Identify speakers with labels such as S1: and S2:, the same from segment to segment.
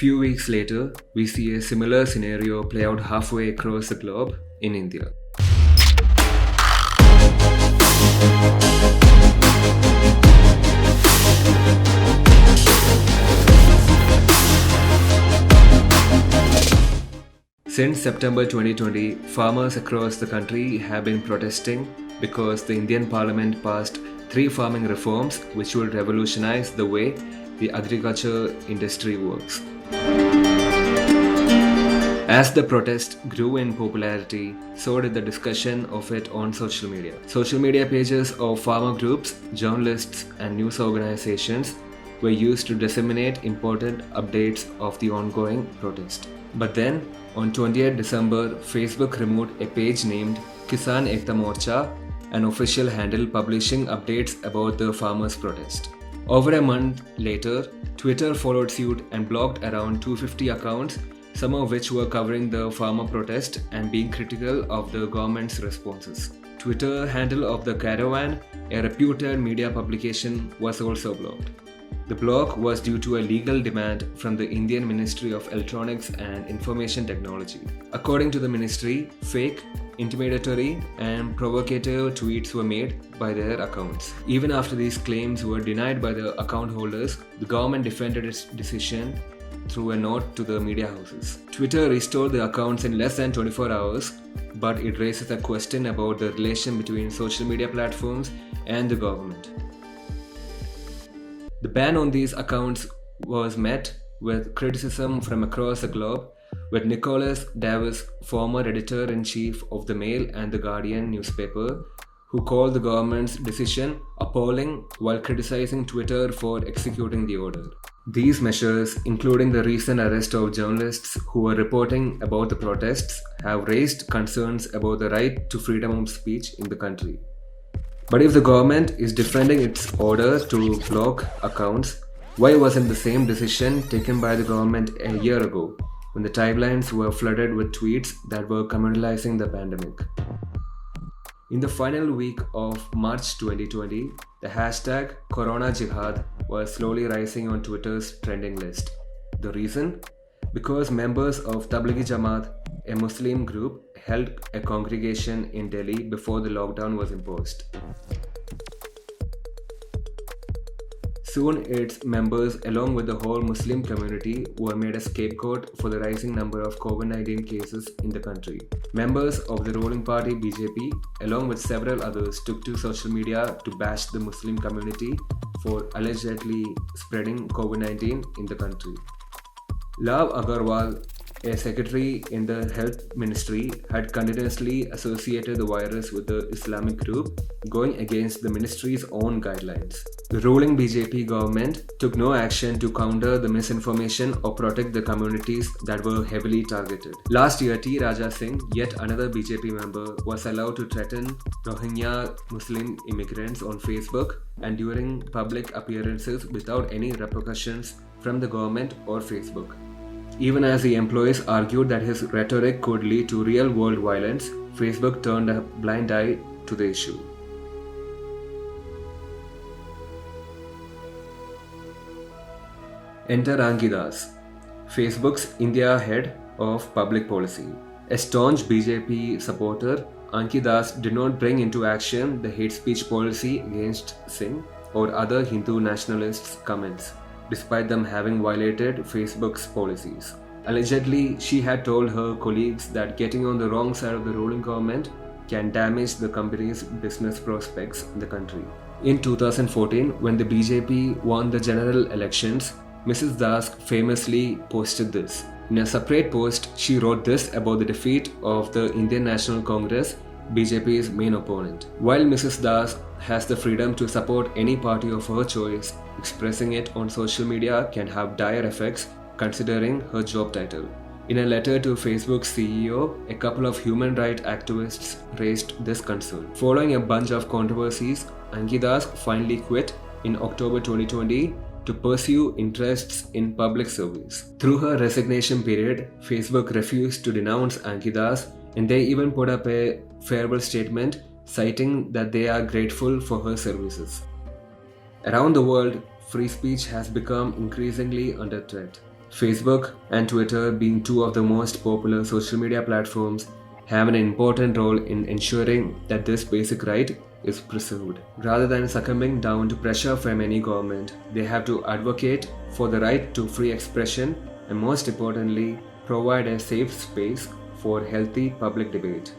S1: few weeks later, we see a similar scenario play out halfway across the globe in India. Since September 2020, farmers across the country have been protesting because the Indian Parliament passed 3 farming reforms which will revolutionize the way the agriculture industry works. As the protest grew in popularity, so did the discussion of it on social media. Social media pages of farmer groups, journalists, and news organizations were used to disseminate important updates of the ongoing protest. But then, on 28 December, Facebook removed a page named Kisan Ekta Morcha, an official handle publishing updates about the farmers' protest. Over a month later, Twitter followed suit and blocked around 250 accounts, some of which were covering the farmer protest and being critical of the government's responses. Twitter handle of the Caravan, a reputed media publication, was also blocked. The block was due to a legal demand from the Indian Ministry of Electronics and Information Technology. According to the ministry, fake, intimidatory, and provocative tweets were made by their accounts. Even after these claims were denied by the account holders, the government defended its decision through a note to the media houses. Twitter restored the accounts in less than 24 hours, but it raises a question about the relation between social media platforms and the government. The ban on these accounts was met with criticism from across the globe, with Nicholas Davis, former editor-in-chief of the Mail and the Guardian newspaper, who called the government's decision appalling while criticizing Twitter for executing the order. These measures, including the recent arrest of journalists who were reporting about the protests, have raised concerns about the right to freedom of speech in the country. But if the government is defending its order to block accounts, why wasn't the same decision taken by the government a year ago, when the timelines were flooded with tweets that were communalizing the pandemic? In the final week of March 2020, the hashtag Corona Jihad was slowly rising on Twitter's trending list. The reason? Because members of Tablighi Jamaat, a Muslim group, held a congregation in Delhi before the lockdown was imposed. Soon its members, along with the whole Muslim community, were made a scapegoat for the rising number of COVID-19 cases in the country. Members of the ruling party BJP, along with several others, took to social media to bash the Muslim community for allegedly spreading COVID-19 in the country. Love Agarwal, a secretary in the health ministry, had continuously associated the virus with the Islamic group, going against the ministry's own guidelines. The ruling BJP government took no action to counter the misinformation or protect the communities that were heavily targeted. Last year, T. Raja Singh, yet another BJP member, was allowed to threaten Rohingya Muslim immigrants on Facebook and during public appearances without any repercussions from the government or Facebook. Even as the employees argued that his rhetoric could lead to real-world violence, Facebook turned a blind eye to the issue. Enter Anki Das, Facebook's India head of public policy. A staunch BJP supporter, Anki Das did not bring into action the hate speech policy against Singh or other Hindu nationalists' comments, despite them having violated Facebook's policies. Allegedly, she had told her colleagues that getting on the wrong side of the ruling government can damage the company's business prospects in the country. In 2014, when the BJP won the general elections, Mrs. Das famously posted this. In a separate post, she wrote this about the defeat of the Indian National Congress, BJP's main opponent. While Mrs. Das has the freedom to support any party of her choice, expressing it on social media can have dire effects considering her job title. In a letter to Facebook's CEO, a couple of human rights activists raised this concern. Following a bunch of controversies, Anki Das finally quit in October 2020 to pursue interests in public service. Through her resignation period, Facebook refused to denounce Anki Das, and they even put up a farewell statement citing that they are grateful for her services. Around the world, free speech has become increasingly under threat. Facebook and Twitter, being two of the most popular social media platforms, have an important role in ensuring that this basic right is preserved. Rather than succumbing down to pressure from any government, they have to advocate for the right to free expression and, most importantly, provide a safe space for healthy public debate.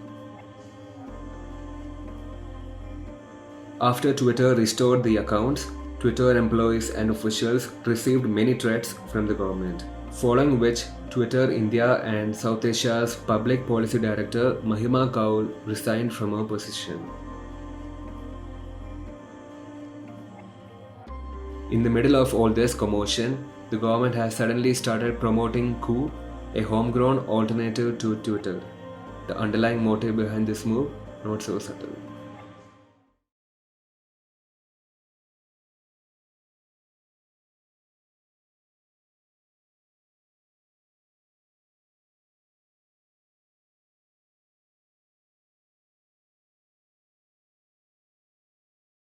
S1: After Twitter restored the accounts, Twitter employees and officials received many threats from the government, following which Twitter India and South Asia's Public Policy Director Mahima Kaul resigned from her position. In the middle of all this commotion, the government has suddenly started promoting Ku, a homegrown alternative to Twitter. The underlying motive behind this move, not so subtle.